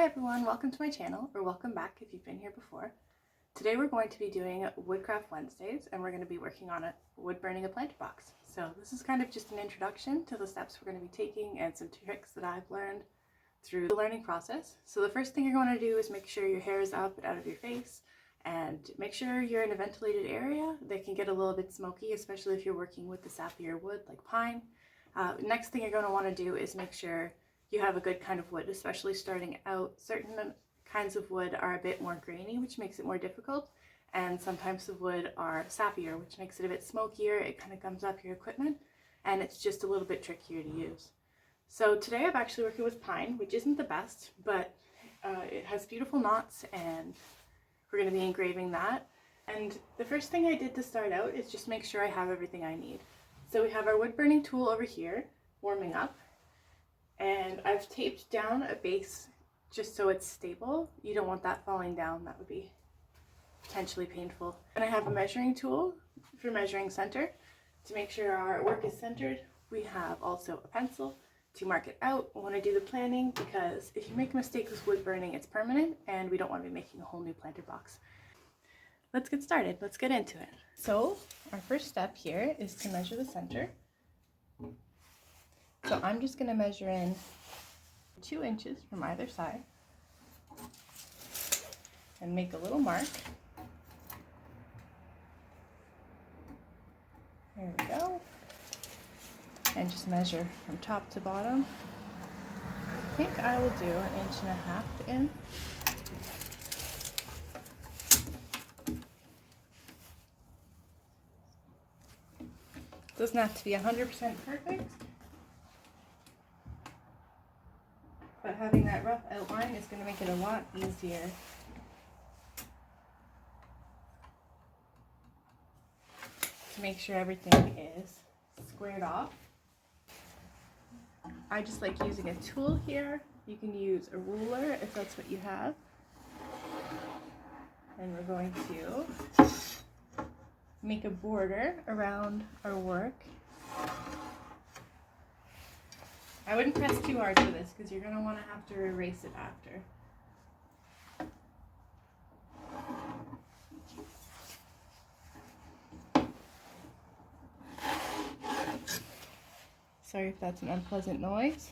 Hi everyone, welcome to my channel, or welcome back if you've been here before. Today we're going to be doing Woodcraft Wednesdays, and we're going to be working on wood burning a planter box. So this is kind of just an introduction to the steps we're going to be taking and some tricks that I've learned through the learning process. So the first thing you're going to do is make sure your hair is up and out of your face, and make sure you're in a ventilated area. They can get a little bit smoky, especially if you're working with the sappier wood like pine. Next thing you're going to want to do is make sure you have a good kind of wood, especially starting out. Certain kinds of wood are a bit more grainy, which makes it more difficult, and some types of wood are sappier, which makes it a bit smokier. It kind of gums up your equipment, and it's just a little bit trickier to use. So today I'm actually working with pine, which isn't the best, but it has beautiful knots, and we're going to be engraving that. And the first thing I did to start out is just make sure I have everything I need. So we have our wood burning tool over here, warming up. And I've taped down a base just so it's stable. You don't want that falling down, that would be potentially painful. And I have a measuring tool for measuring center to make sure our work is centered. We have also a pencil to mark it out when I do the planning, because if you make a mistake with wood burning, it's permanent, and we don't want to be making a whole new planter box. Let's get started, let's get into it. So our first step here is to measure the center. So I'm just going to measure in 2 inches from either side and make a little mark. There we go. And just measure from top to bottom. I think I will do 1.5 inches in. Doesn't have to be 100% perfect, but having that rough outline is going to make it a lot easier. To make sure everything is squared off. I just like using a tool here. You can use a ruler if that's what you have. And we're going to make a border around our work. I wouldn't press too hard for this because you're going to want to have to erase it after. Sorry if that's an unpleasant noise.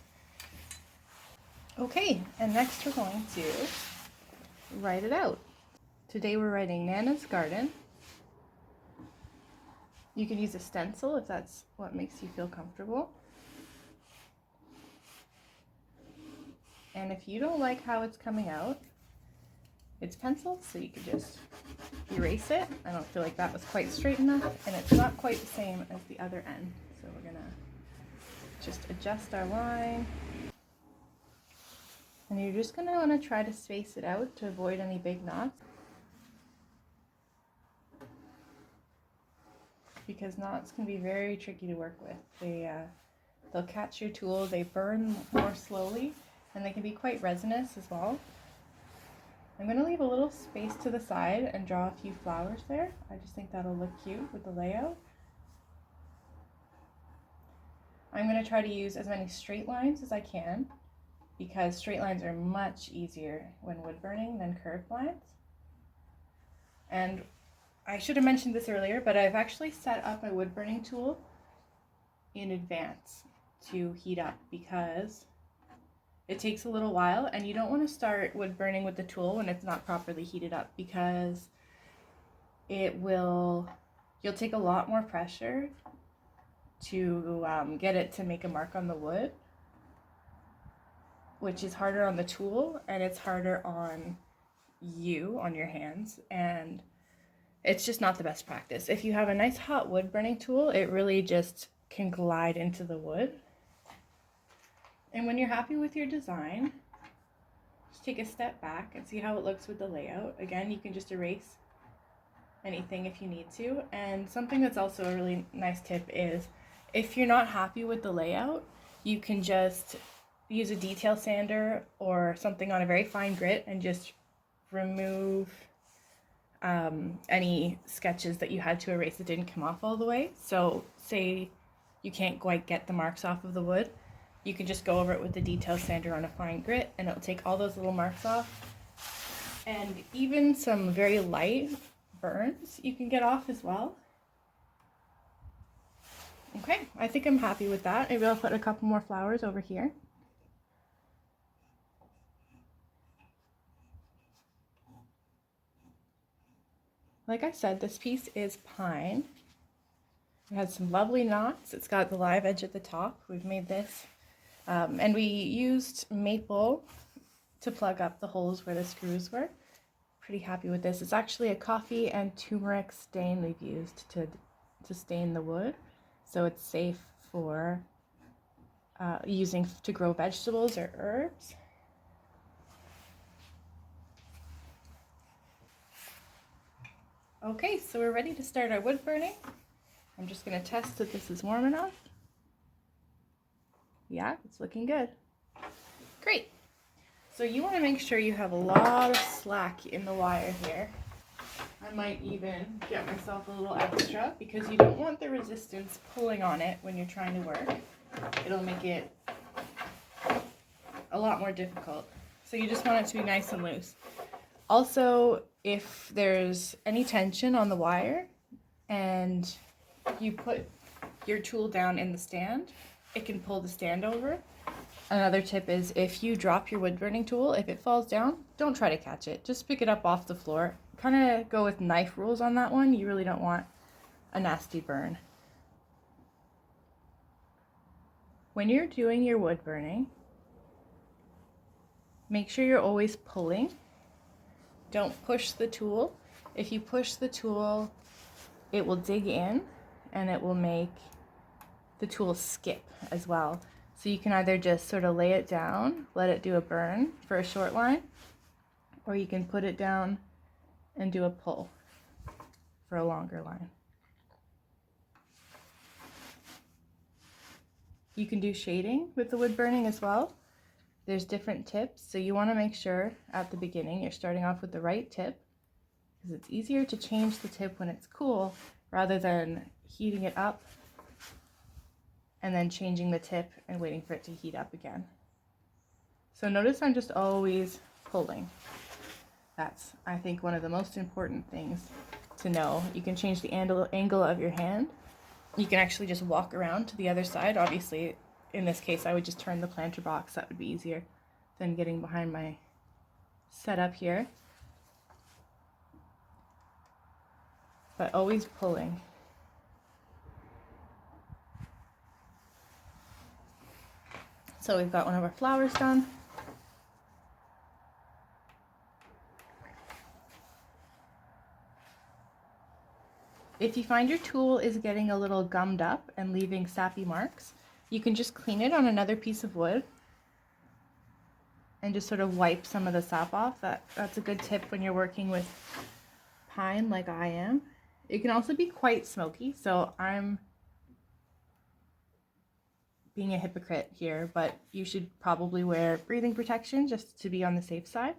Okay, and next we're going to write it out. Today we're writing Nana's Garden. You can use a stencil if that's what makes you feel comfortable. And if you don't like how it's coming out, it's pencil, so you could just erase it. I don't feel like that was quite straight enough, and it's not quite the same as the other end. So we're gonna just adjust our line. And you're just gonna wanna try to space it out to avoid any big knots, because knots can be very tricky to work with. They'll catch your tool, they burn more slowly, and they can be quite resinous as well. I'm going to leave a little space to the side and draw a few flowers there. I just think that'll look cute with the layout. I'm going to try to use as many straight lines as I can, because straight lines are much easier when wood burning than curved lines. And I should have mentioned this earlier, but I've actually set up my wood burning tool in advance to heat up, because it takes a little while, and you don't want to start wood burning with the tool when it's not properly heated up, because you'll take a lot more pressure to get it to make a mark on the wood, which is harder on the tool, and it's harder on your hands, and it's just not the best practice. If you have a nice hot wood burning tool, it really just can glide into the wood. And when you're happy with your design, just take a step back and see how it looks with the layout. Again, you can just erase anything if you need to. And something that's also a really nice tip is, if you're not happy with the layout, you can just use a detail sander or something on a very fine grit and just remove any sketches that you had to erase that didn't come off all the way. So say you can't quite get the marks off of the wood, you can just go over it with the detail sander on a fine grit and it'll take all those little marks off. And even some very light burns you can get off as well. Okay, I think I'm happy with that. Maybe I'll put a couple more flowers over here. Like I said, this piece is pine. It has some lovely knots. It's got the live edge at the top. We've made this. And we used maple to plug up the holes where the screws were. Pretty happy with this. It's actually a coffee and turmeric stain we've used to stain the wood. So it's safe for using to grow vegetables or herbs. Okay, so we're ready to start our wood burning. I'm just going to test that this is warm enough. Yeah, it's looking good. Great. So you want to make sure you have a lot of slack in the wire here. I might even get myself a little extra because you don't want the resistance pulling on it when you're trying to work. It'll make it a lot more difficult. So you just want it to be nice and loose. Also, if there's any tension on the wire and you put your tool down in the stand, it can pull the stand over. Another tip is if you drop your wood burning tool, if it falls down, don't try to catch it. Just pick it up off the floor. Kind of go with knife rules on that one. You really don't want a nasty burn. When you're doing your wood burning, make sure you're always pulling. Don't push the tool. If you push the tool, it will dig in and it will make the tool skip as well. So you can either just sort of lay it down, let it do a burn for a short line, or you can put it down and do a pull for a longer line. You can do shading with the wood burning as well. There's different tips, so you want to make sure at the beginning you're starting off with the right tip, because it's easier to change the tip when it's cool rather than heating it up and then changing the tip and waiting for it to heat up again. So notice I'm just always pulling. That's, I think, one of the most important things to know. You can change the angle of your hand. You can actually just walk around to the other side. Obviously, in this case, I would just turn the planter box. That would be easier than getting behind my setup here. But always pulling. So we've got one of our flowers done. If you find your tool is getting a little gummed up and leaving sappy marks, you can just clean it on another piece of wood and just sort of wipe some of the sap off. That's a good tip when you're working with pine like I am. It can also be quite smoky, so I'm being a hypocrite here, but you should probably wear breathing protection just to be on the safe side.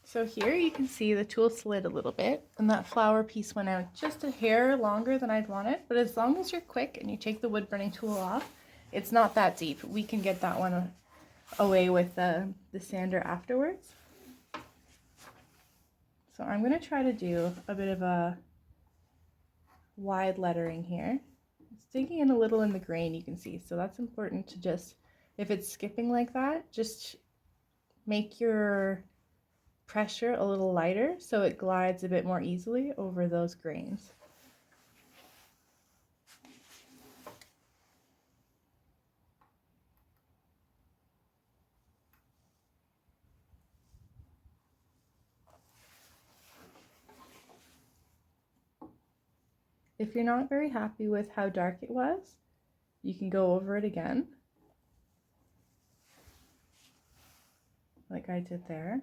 So here you can see the tool slid a little bit and that flower piece went out just a hair longer than I'd wanted, but as long as you're quick and you take the wood burning tool off, it's not that deep. We can get that one away with the sander afterwards. So I'm going to try to do a bit of a wide lettering here. It's digging in a little in the grain, you can see, so that's important to just, if it's skipping like that, just make your pressure a little lighter so it glides a bit more easily over those grains. If you're not very happy with how dark it was, You can go over it again, like I did there.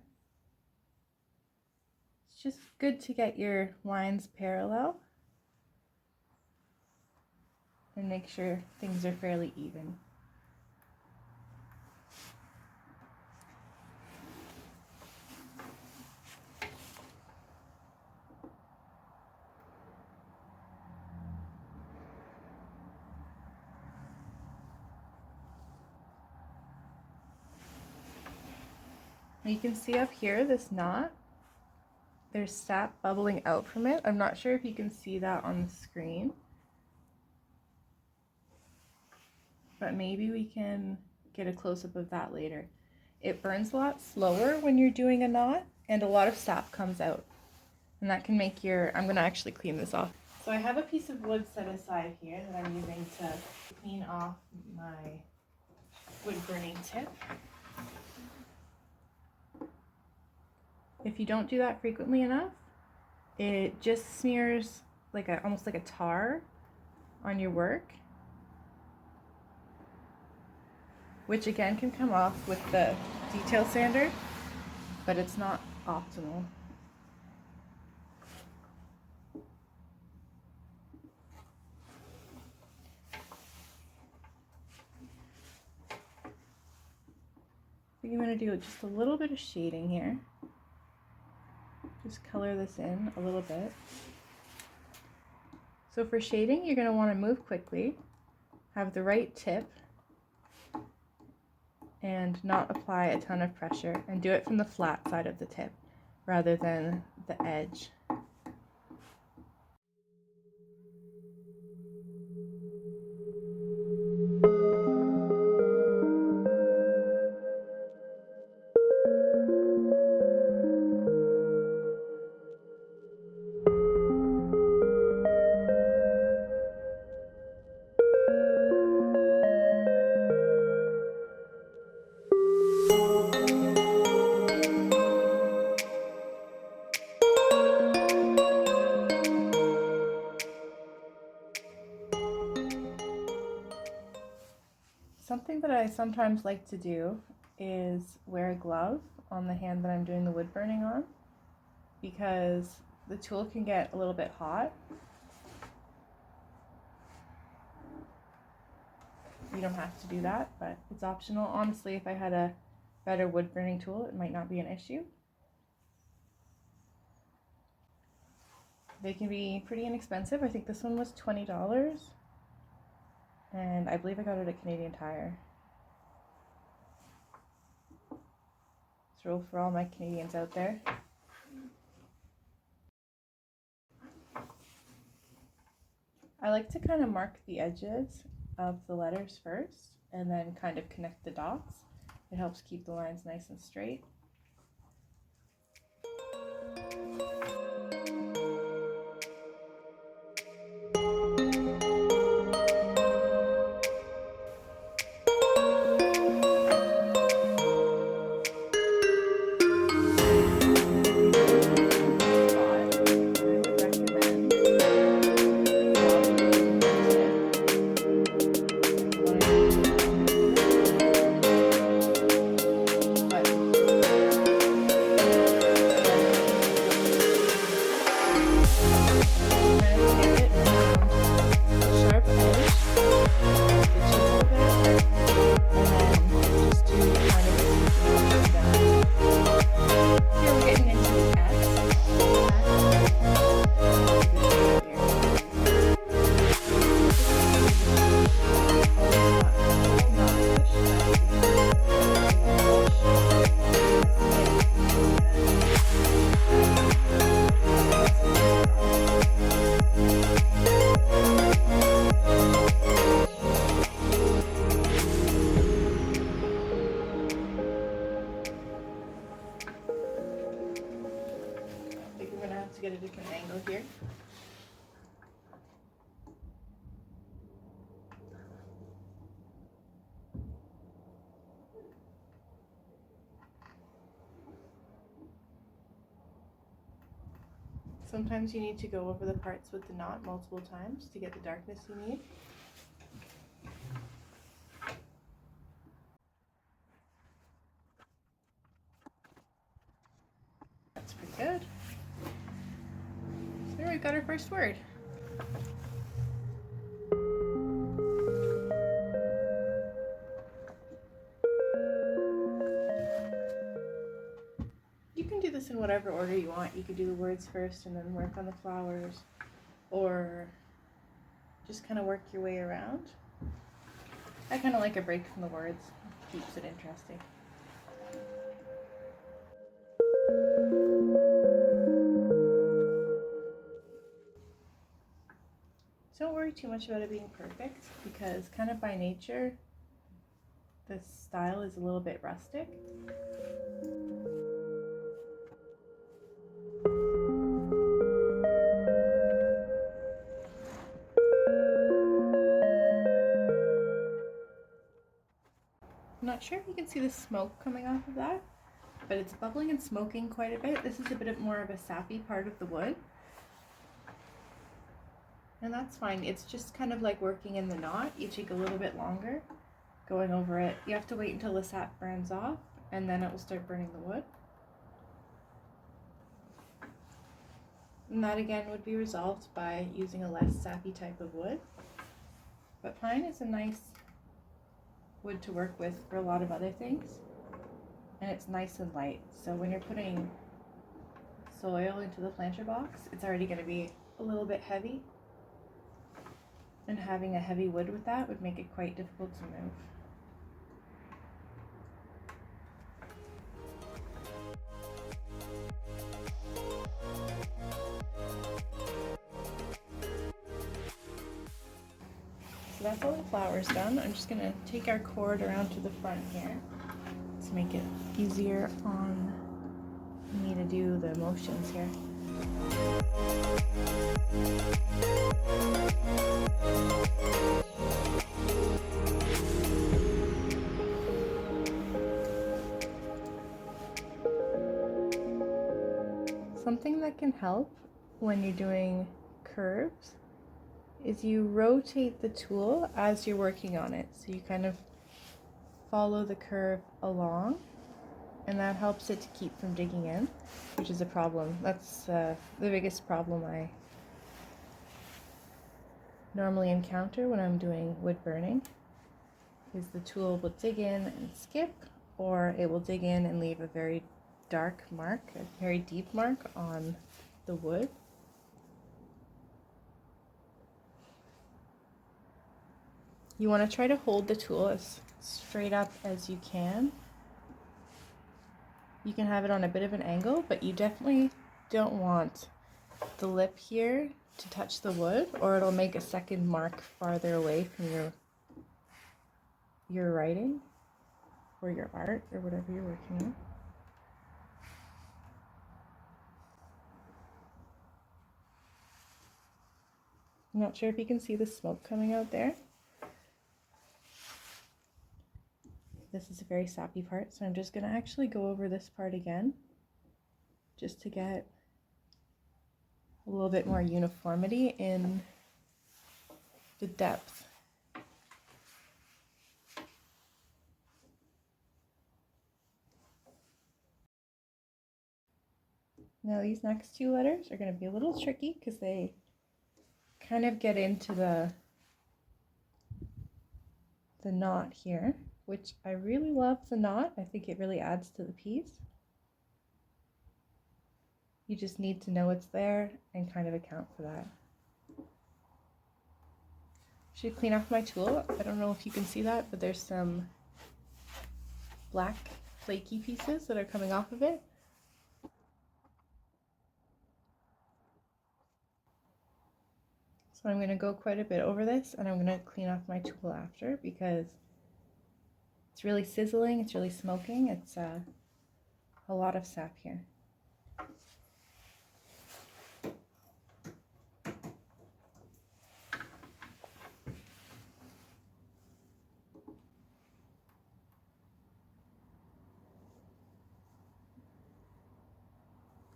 It's just good to get your lines parallel and make sure things are fairly even. You can see up here, this knot, there's sap bubbling out from it. I'm not sure if you can see that on the screen, but maybe we can get a close-up of that later. It burns a lot slower when you're doing a knot, and a lot of sap comes out. And that can make I'm gonna actually clean this off. So I have a piece of wood set aside here that I'm using to clean off my wood burning tip. If you don't do that frequently enough, it just smears like almost like a tar on your work, which again can come off with the detail sander, but it's not optimal. I think I'm going to do just a little bit of shading here. Just color this in a little bit. So for shading, you're going to want to move quickly, have the right tip, and not apply a ton of pressure, and do it from the flat side of the tip rather than the edge. Something that I sometimes like to do is wear a glove on the hand that I'm doing the wood burning on, because the tool can get a little bit hot. You don't have to do that, but it's optional. Honestly, if I had a better wood burning tool, it might not be an issue. They can be pretty inexpensive. I think this one was $20. And I believe I got it at Canadian Tire. So for all my Canadians out there. I like to kind of mark the edges of the letters first and then kind of connect the dots. It helps keep the lines nice and straight. Get a different angle here. Sometimes you need to go over the parts with the knot multiple times to get the darkness you need. we've got our first word. You can do this in whatever order you want. You could do the words first and then work on the flowers, or just kind of work your way around. I kind of like a break from the words. It keeps it interesting. Don't worry too much about it being perfect, because kind of by nature, this style is a little bit rustic. I'm not sure if you can see the smoke coming off of that, but it's bubbling and smoking quite a bit. This is a bit more of a sappy part of the wood. And that's fine. It's just kind of like working in the knot. You take a little bit longer going over it. You have to wait until the sap burns off, and then it will start burning the wood. And that again would be resolved by using a less sappy type of wood. But pine is a nice wood to work with for a lot of other things. And it's nice and light. So when you're putting soil into the planter box, it's already going to be a little bit heavy. And having a heavy wood with that would make it quite difficult to move. So that's all the flowers done. I'm just going to take our cord around to the front here to make it easier on me to do the motions here. Something that can help when you're doing curves is you rotate the tool as you're working on it. So you kind of follow the curve along, and that helps it to keep from digging in, which is a problem. That's the biggest problem I normally encounter when I'm doing wood burning, is the tool will dig in and skip, or it will dig in and leave a very dark mark, a very deep mark on the wood. You want to try to hold the tool as straight up as you can. You can have it on a bit of an angle, but you definitely don't want the lip here to touch the wood, or it'll make a second mark farther away from your writing or your art or whatever you're working on. I'm not sure if you can see the smoke coming out there. This is a very sappy part, so I'm just going to actually go over this part again just to get a little bit more uniformity in the depth. Now these next two letters are going to be a little tricky because they kind of get into the knot here, which I really love the knot. I think it really adds to the piece. You just need to know it's there and kind of account for that. Should clean off my tool. I don't know if you can see that, but there's some black flaky pieces that are coming off of it. So I'm going to go quite a bit over this, and I'm going to clean off my tool after, because it's really sizzling, it's really smoking, it's a lot of sap here.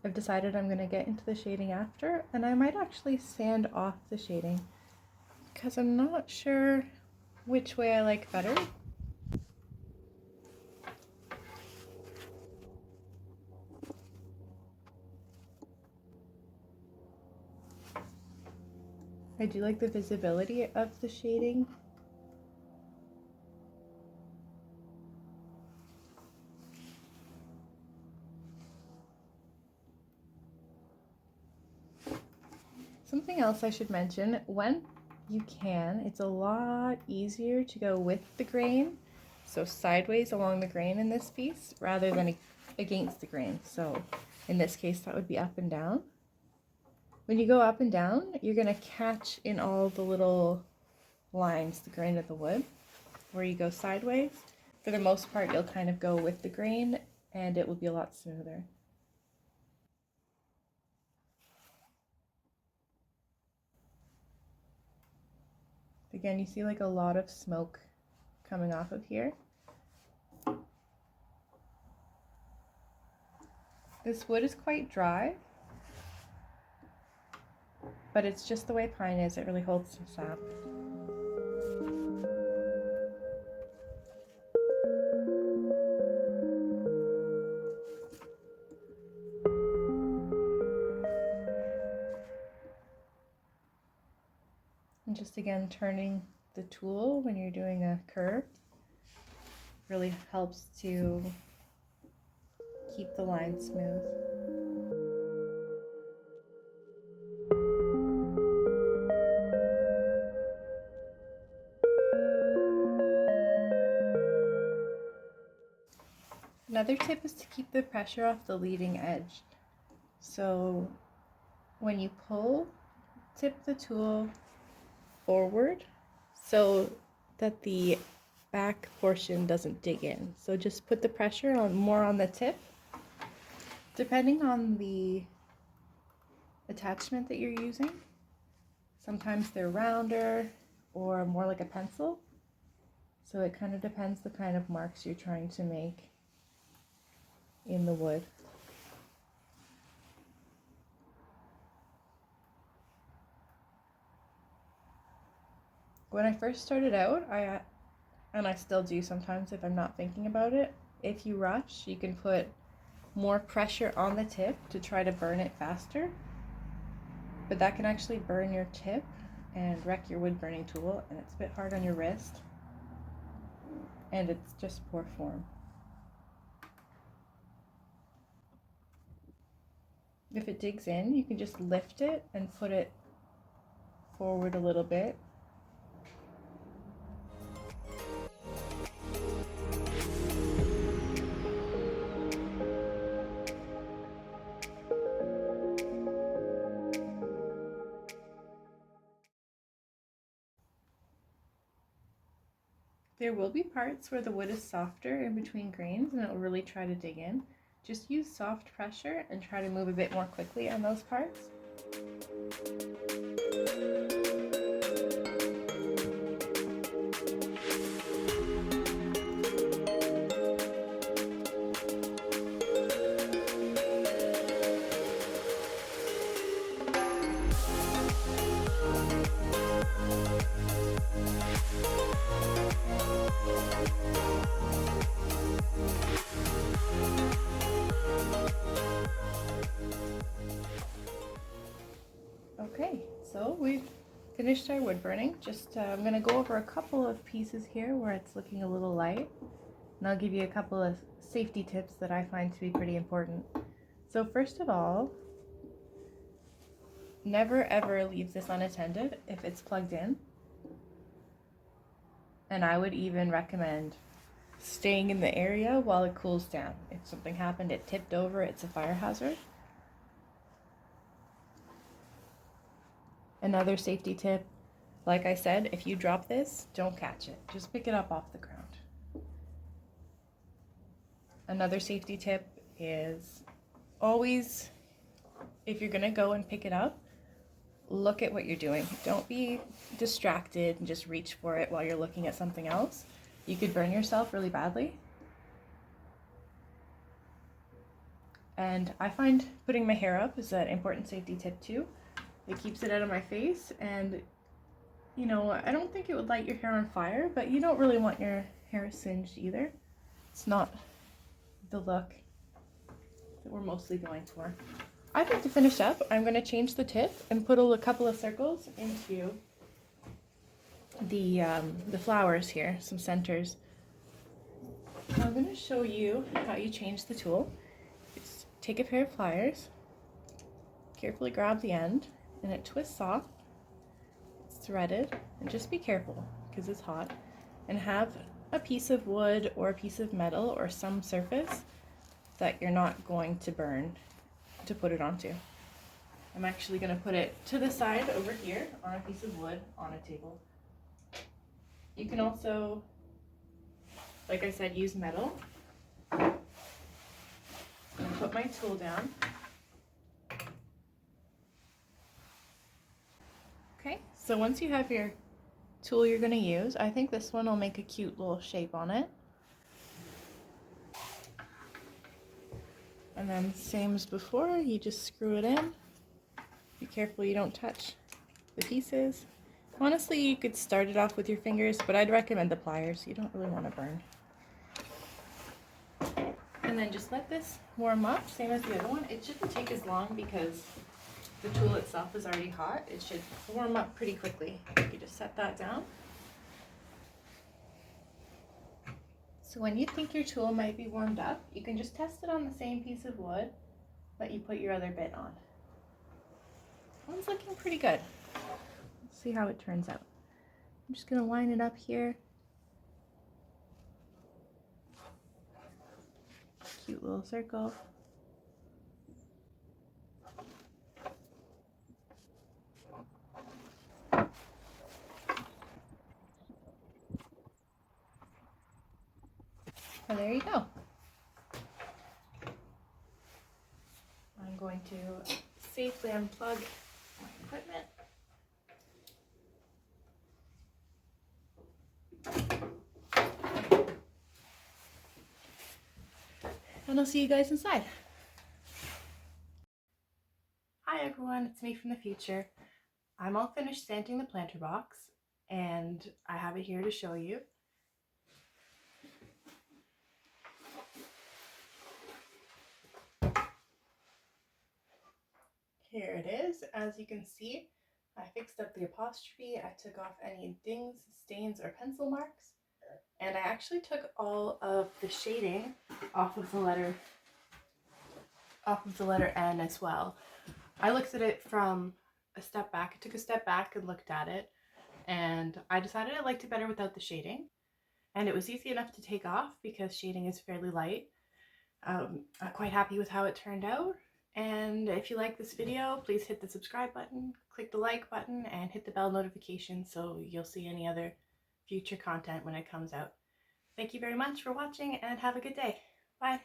I've decided I'm going to get into the shading after, and I might actually sand off the shading because I'm not sure which way I like better. I do like the visibility of the shading. Something else I should mention, when you can, it's a lot easier to go with the grain, so sideways along the grain in this piece, rather than against the grain. So in this case, that would be up and down. When you go up and down, you're going to catch in all the little lines the grain of the wood. Where you go sideways, for the most part, you'll kind of go with the grain, and it will be a lot smoother. Again, you see like a lot of smoke coming off of here. This wood is quite dry, but it's just the way pine is. It really holds some sap. And just again, turning the tool when you're doing a curve really helps to keep the line smooth. Another tip is to keep the pressure off the leading edge. So when you pull, tip the tool forward so that the back portion doesn't dig in. So just put the pressure on more on the tip. Depending on the attachment that you're using, sometimes they're rounder or more like a pencil. So it kind of depends the kind of marks you're trying to make in the wood. When I first started out, and I still do sometimes if I'm not thinking about it, if you rush, you can put more pressure on the tip to try to burn it faster, but that can actually burn your tip and wreck your wood burning tool, and it's a bit hard on your wrist, and it's just poor form. If it digs in, you can just lift it and put it forward a little bit. There will be parts where the wood is softer in between grains and it will really try to dig in. Just use soft pressure and try to move a bit more quickly on those parts. Okay, so we've finished our wood burning. I'm going to go over a couple of pieces here where it's looking a little light, and I'll give you a couple of safety tips that I find to be pretty important. So first of all, never ever leave this unattended if it's plugged in, and I would even recommend staying in the area while it cools down. If something happened, it tipped over, it's a fire hazard. Another safety tip, like I said, if you drop this, don't catch it. Just pick it up off the ground. Another safety tip is always, if you're gonna go and pick it up, look at what you're doing. Don't be distracted and just reach for it while you're looking at something else. You could burn yourself really badly. And I find putting my hair up is an important safety tip too. It keeps it out of my face, and you know, I don't think it would light your hair on fire, but you don't really want your hair singed either. It's not the look that we're mostly going for. I think to finish up, I'm going to change the tip and put a couple of circles into the flowers here, some centers. I'm going to show you how you change the tool. Just take a pair of pliers, carefully grab the end, and it twists off. It's threaded, and just be careful because it's hot, and have a piece of wood or a piece of metal or some surface that you're not going to burn to put it onto. I'm actually going to put it to the side over here on a piece of wood on a table. You can also, like I said, use metal. I'm going to put my tool down. Okay, so once you have your tool you're going to use, I think this one will make a cute little shape on it. And then same as before, you just screw it in. Be careful you don't touch the pieces. Honestly, you could start it off with your fingers, but I'd recommend the pliers. You don't really want to burn. And then just let this warm up, same as the other one. It shouldn't take as long because the tool itself is already hot. It should warm up pretty quickly. You just set that down. So when you think your tool might be warmed up, you can just test it on the same piece of wood that you put your other bit on. One's looking pretty good. Let's see how it turns out. I'm just going to line it up here. Cute little circle. And there you go. I'm going to safely unplug my equipment. And I'll see you guys inside. Hi everyone, it's me from the future. I'm all finished sanding the planter box and I have it here to show you. Here it is. As you can see, I fixed up the apostrophe, I took off any dings, stains, or pencil marks, and I actually took all of the shading off of the letter N as well. I looked at it from a step back. I took a step back and looked at it, and I decided I liked it better without the shading, and it was easy enough to take off because shading is fairly light. I'm quite happy with how it turned out. And if you like this video, please hit the subscribe button, click the like button, and hit the bell notification so you'll see any other future content when it comes out. Thank you very much for watching and have a good day. Bye.